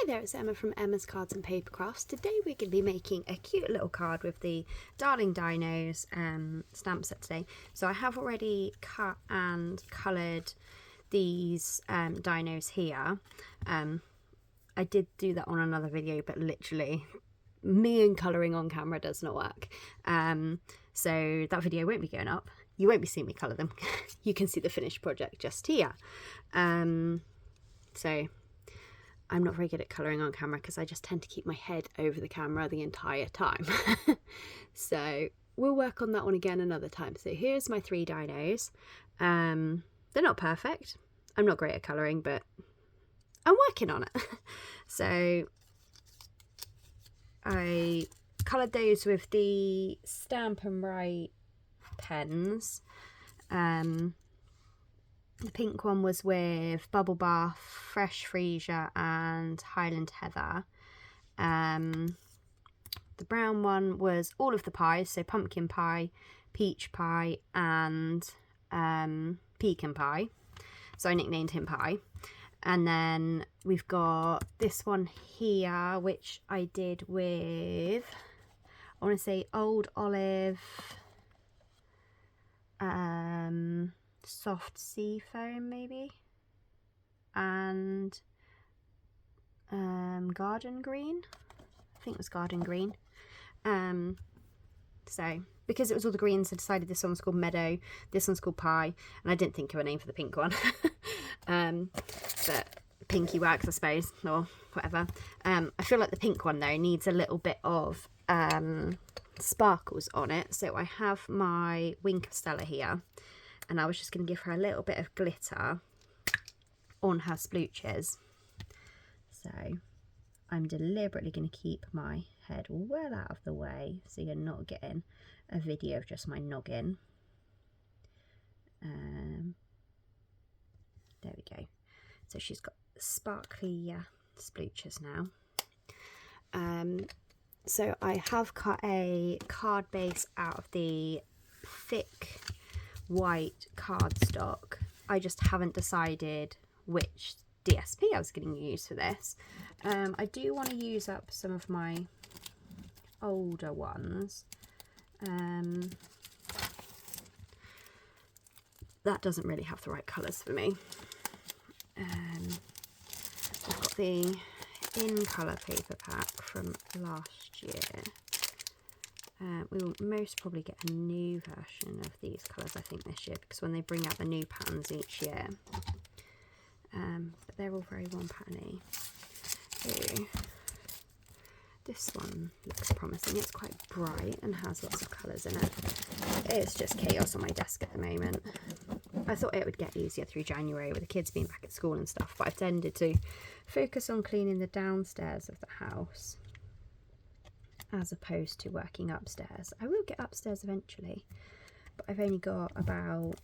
Hi there, it's Emma from Emma's Cards and Paper Crafts. Today we're going to be making a cute little card with the Darling Dinos stamp set today. So I have already cut and coloured these dinos here. I did do that on another video, but literally me and colouring on camera does not work. So that video won't be going up. You won't be seeing me colour them. You can see the finished project just here. So I'm not very good at colouring on camera because I just tend to keep my head over the camera the entire time. So we'll work on that one again another time. So here's my 3 dinos. They're not perfect. I'm not great at colouring, but I'm working on it. So I coloured those with the Stampin' pens. The pink one was with Bubble Bath, Fresh Freesia and Highland Heather. The brown one was all of the pies, so pumpkin pie, peach pie and pecan pie. So I nicknamed him Pie. And then we've got this one here, which I did with, I want to say Old Olive, soft sea foam maybe, and garden green. I think it was garden green. So because it was all the greens, I decided this one was called Meadow, this one's called Pie, and I didn't think of a name for the pink one. But pinky works, I suppose, or whatever. I feel like the pink one though needs a little bit of sparkles on it, so I have my Wink of Stella here, and I was just going to give her a little bit of glitter on her splooches. So I'm deliberately going to keep my head well out of the way so you're not getting a video of just my noggin. There we go. So she's got sparkly splooches now. So I have cut a card base out of the thick white cardstock. I just haven't decided which DSP I was going to use for this. I do want to use up some of my older ones. That doesn't really have the right colours for me. I've got the In Colour paper pack from last year. We will most probably get a new version of these colours, I think, this year, because when they bring out the new patterns each year. But they're all very one pattern-y. So this one looks promising. It's quite bright and has lots of colours in it. It's just chaos on my desk at the moment. I thought it would get easier through January with the kids being back at school and stuff, but I've tended to focus on cleaning the downstairs of the house as opposed to working upstairs. I will get upstairs eventually, but I've only got about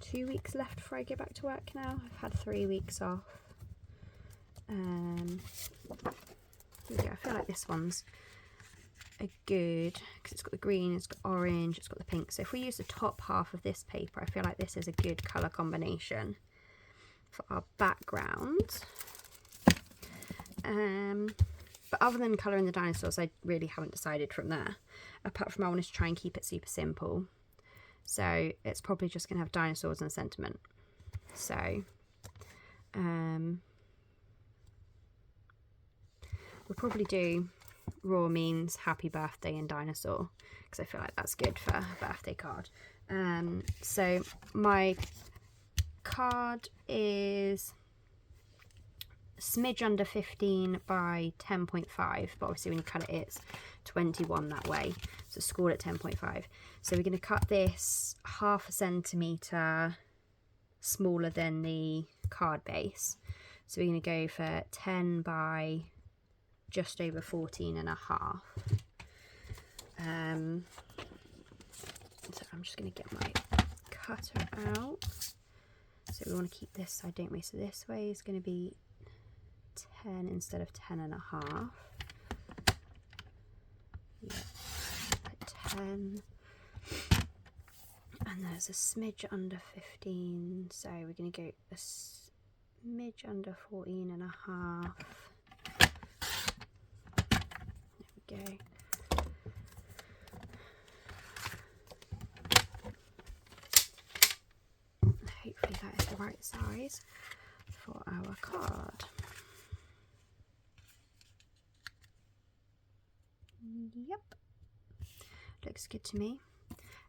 2 weeks left before I go back to work now. I've had 3 weeks off. Yeah, I feel like this one's a good, because it's got the green, it's got orange, it's got the pink. So if we use the top half of this paper, I feel like this is a good colour combination for our background. But other than colouring the dinosaurs, I really haven't decided from there. Apart from I wanted to try and keep it super simple. So it's probably just going to have dinosaurs and sentiment. So we'll probably do raw means happy birthday and dinosaur, because I feel like that's good for a birthday card. So my card is smidge under 15 by 10.5, but obviously when you cut it, it's 21 that way, so score at 10.5. So we're going to cut this 1/2 centimetre smaller than the card base, so we're going to go for 10 by just over 14.5. So I'm just going to get my cutter out. So we want to keep this side, don't we? So this way is going to be 10 instead of 10.5. Yeah, like 10. And there's a smidge under 15, so we're going to go a Smidge under 14.5. There we go. Hopefully that is the right size for our card. Yep, looks good to me.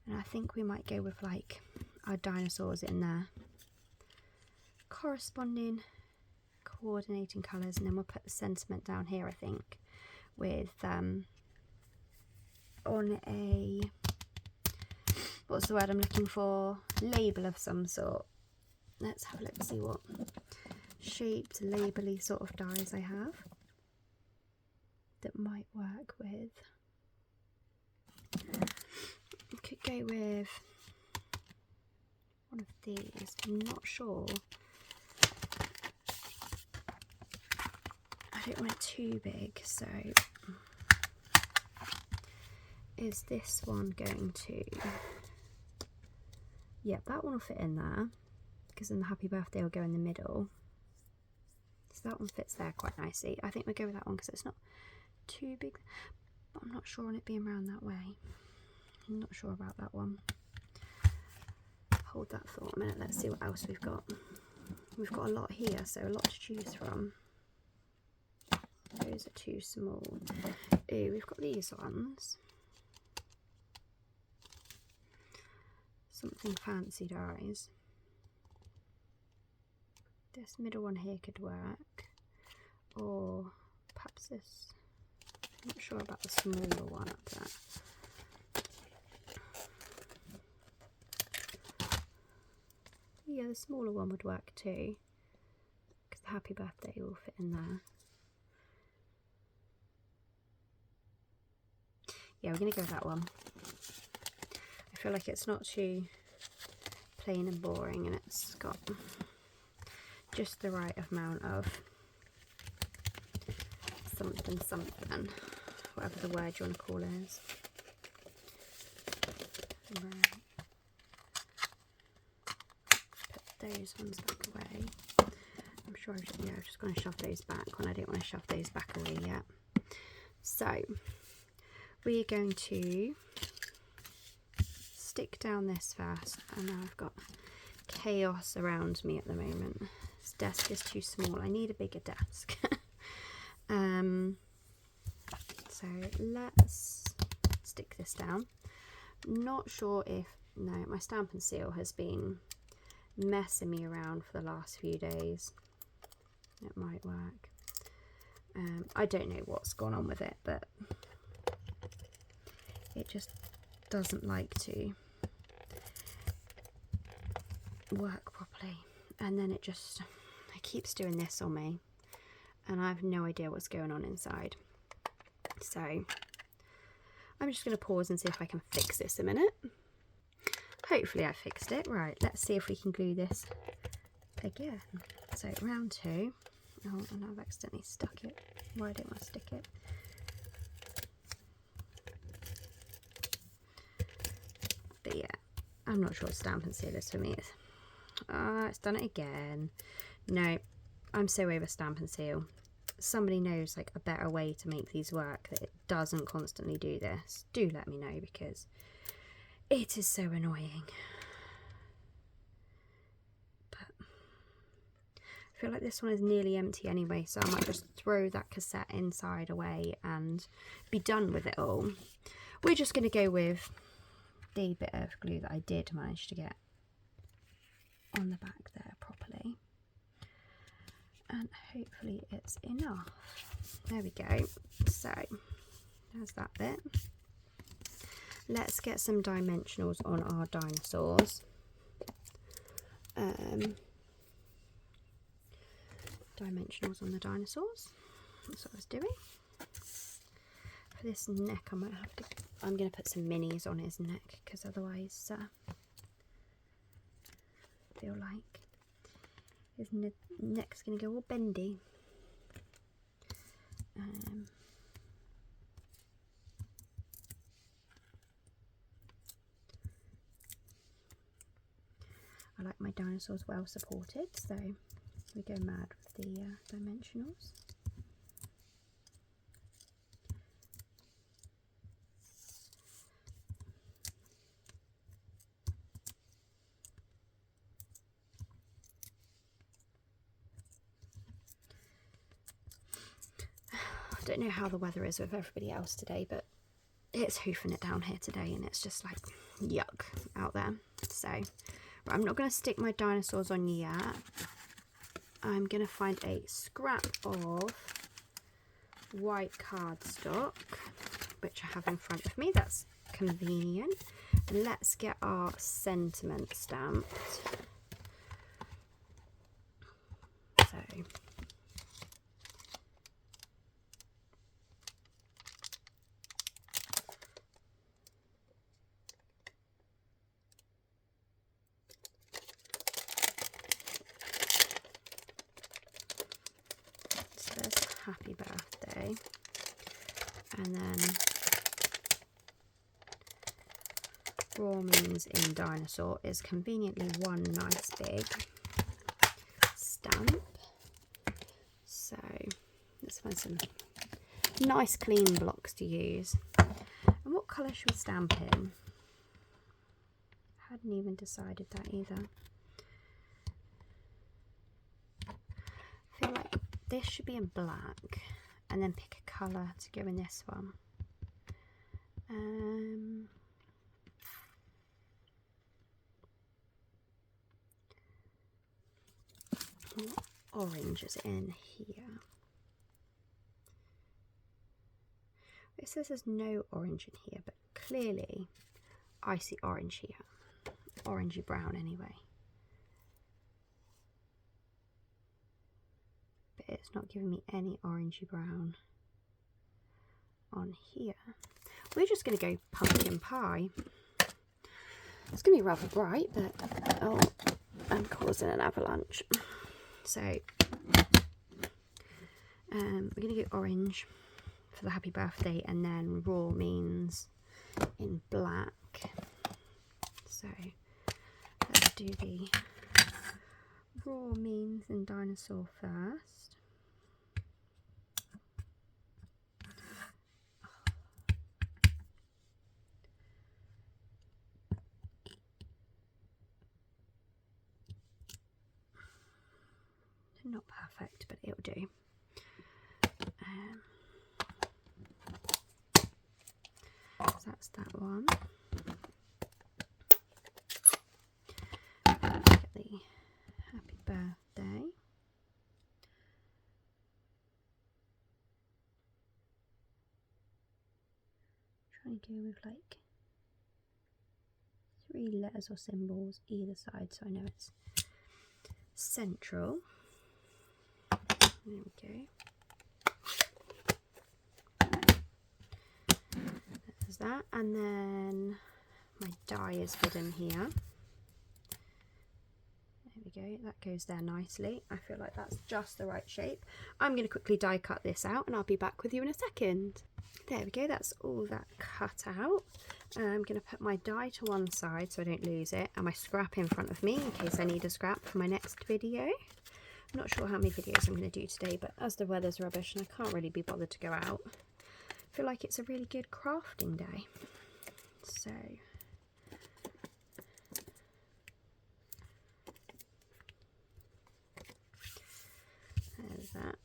And I think we might go with like our dinosaurs in there, corresponding, coordinating colours, and then we'll put the sentiment down here, I think, with on a, what's the word I'm looking for, label of some sort. Let's have a look, see what shaped label-y sort of dies I have that might work with. We could go with one of these, I'm not sure. I don't want it too big, so is this one going to, yep, that one will fit in there, because then the happy birthday will go in the middle. So that one fits there quite nicely. I think we'll go with that one because it's not too big, but I'm not sure on it being round that way. I'm not sure about that one. Hold that thought a minute, let's see what else we've got. We've got a lot here, so a lot to choose from. Those are too small. Ooh, we've got these ones. Something fancy dies. This middle one here could work, or perhaps this. I'm not sure about the smaller one up there. Yeah, the smaller one would work too, because the happy birthday will fit in there. Yeah, we're going to go with that one. I feel like it's not too plain and boring, and it's got just the right amount of something something, whatever the word you want to call it is. Right. Put those ones back away. I'm sure I'm just going to shove those back when I don't want to shove those back away yet. So we're going to stick down this first, and now I've got chaos around me at the moment. This desk is too small, I need a bigger desk. So let's stick this down. Not sure if, no, my Stampin' Seal has been messing me around for the last few days. It might work. I don't know what's gone on with it, but it just doesn't like to work properly, and then it keeps doing this on me, and I have no idea what's going on inside. So I'm just going to pause and see if I can fix this a minute. Hopefully I fixed it. Right, let's see if we can glue this again. So round 2. Oh, and I've accidentally stuck it. Why don't I stick it? But yeah, I'm not sure what Stampin' Seal is for me. It's done it again. No, I'm so over Stampin' Seal. Somebody knows like a better way to make these work that it doesn't constantly do this. Do let me know, because it is so annoying. But I feel like this one is nearly empty anyway, so I might just throw that cassette inside away and be done with it all. We're just going to go with the bit of glue that I did manage to get on the back there properly, and hopefully it's enough. There we go. So there's that bit. Let's get some dimensionals on our dinosaurs. Dimensionals on the dinosaurs, that's what I was doing. For this neck I might have to, I'm going to put some minis on his neck, because otherwise I feel like his neck's going to go all bendy. I like my dinosaurs well supported, so We go mad with the dimensionals. I don't know how the weather is with everybody else today, but it's hoofing it down here today, and it's just like yuck out there. So I'm not going to stick my dinosaurs on yet. I'm going to find a scrap of white cardstock, which I have in front of me. That's convenient. And let's get our sentiment stamped. So happy birthday, and then raw means in dinosaur is conveniently one nice big stamp. So let's find some nice clean blocks to use. And what colour should we stamp in? I hadn't even decided that either. I feel like this should be in black, and then pick a colour to go in this one. What orange is in here? It says there's no orange in here, but clearly I see orange here. Orangey brown anyway. It's not giving me any orangey brown on here. We're just going to go pumpkin pie. It's going to be rather bright, but oh, I'm causing an avalanche. So we're going to go orange for the happy birthday, and then raw means in black. So let's do the raw means in dinosaur first. Not perfect, but it'll do. So that's that one. Get the happy birthday. Trying to go with like 3 letters or symbols either side, so I know it's central. There we go. There's that, and then my die is hidden here. There we go, that goes there nicely. I feel like that's just the right shape. I'm going to quickly die cut this out, and I'll be back with you in a second. There we go, that's all that cut out. I'm going to put my die to one side so I don't lose it, and my scrap in front of me in case I need a scrap for my next video. I'm not sure how many videos I'm going to do today, but as the weather's rubbish and I can't really be bothered to go out, I feel like it's a really good crafting day. So there's that.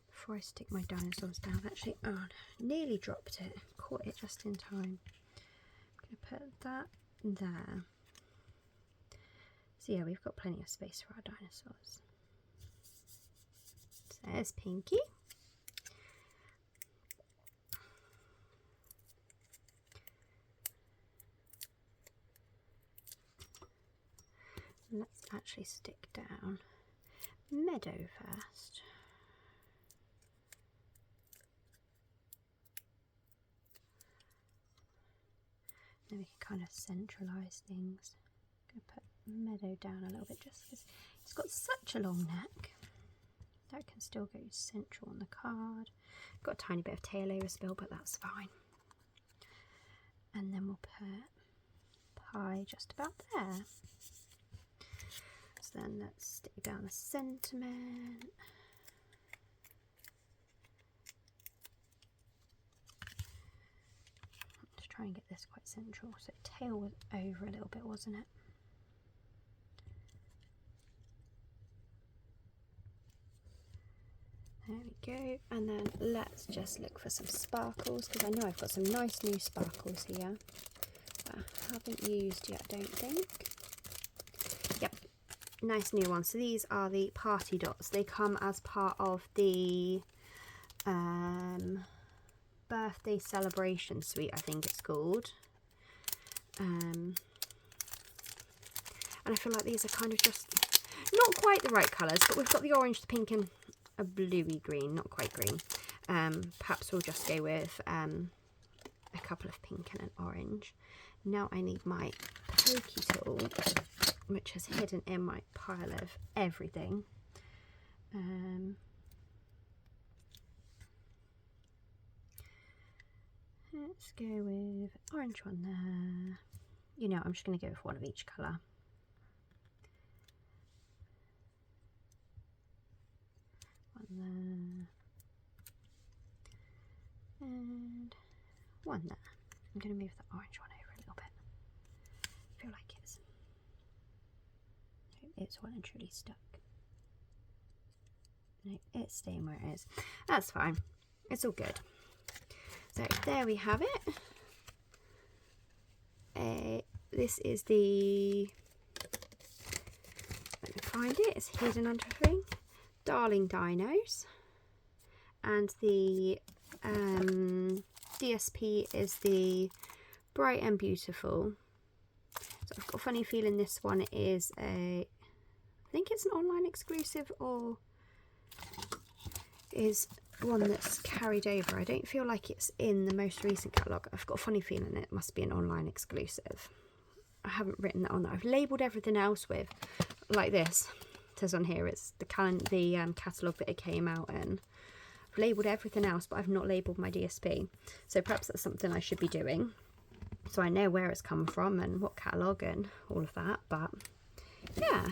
Before I stick my dinosaurs down, actually, oh, nearly dropped it, caught it just in time. I'm going to put that there. So yeah, we've got plenty of space for our dinosaurs. So there's Pinky. Let's actually stick down Meadow first. Then we can kind of centralise things. I'm going to put Meadow down a little bit just because it's got such a long neck. That can still go central on the card. Got a tiny bit of tail over spill, but that's fine. And then we'll put pie just about there. So then let's stick down the sentiment. Let's try and get this quite central. So tail was over a little bit, wasn't it? There we go, and then let's just look for some sparkles, because I know I've got some nice new sparkles here that I haven't used yet, I don't think. Yep, nice new ones. So these are the party dots. They come as part of the birthday celebration suite, I think it's called. And I feel like these are kind of just not quite the right colours, but we've got the orange, the pink and a bluey green, not quite green. Perhaps we'll just go with a couple of pink and an orange. Now I need my pokey tool, which is hidden in my pile of everything. Let's go with orange one there. You know, I'm just going to go with one of each colour. One there and one there. I'm going to move the orange one over a little bit. I feel like it's well and truly stuck. No, it's staying where it is. That's fine. It's all good. So there we have it. This is the, let me find it, it's hidden under a thing. Darling Dinos, and the DSP is the Bright and Beautiful. So I've got a funny feeling this one is I think it's an online exclusive, or is one that's carried over. I don't feel like it's in the most recent catalogue. I've got a funny feeling it must be an online exclusive. I haven't written that on there. I've labelled everything else with, like this. It says on here it's the catalogue that it came out in. I've labelled everything else, but I've not labelled my DSP. So perhaps that's something I should be doing, so I know where it's come from and what catalogue and all of that. But yeah,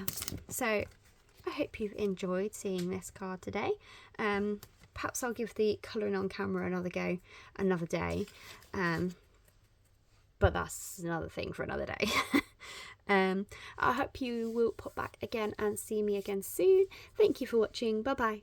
so I hope you've enjoyed seeing this card today. Perhaps I'll give the colouring on camera another go another day, but that's another thing for another day. I hope you will pop back again and see me again soon. Thank you for watching. Bye bye.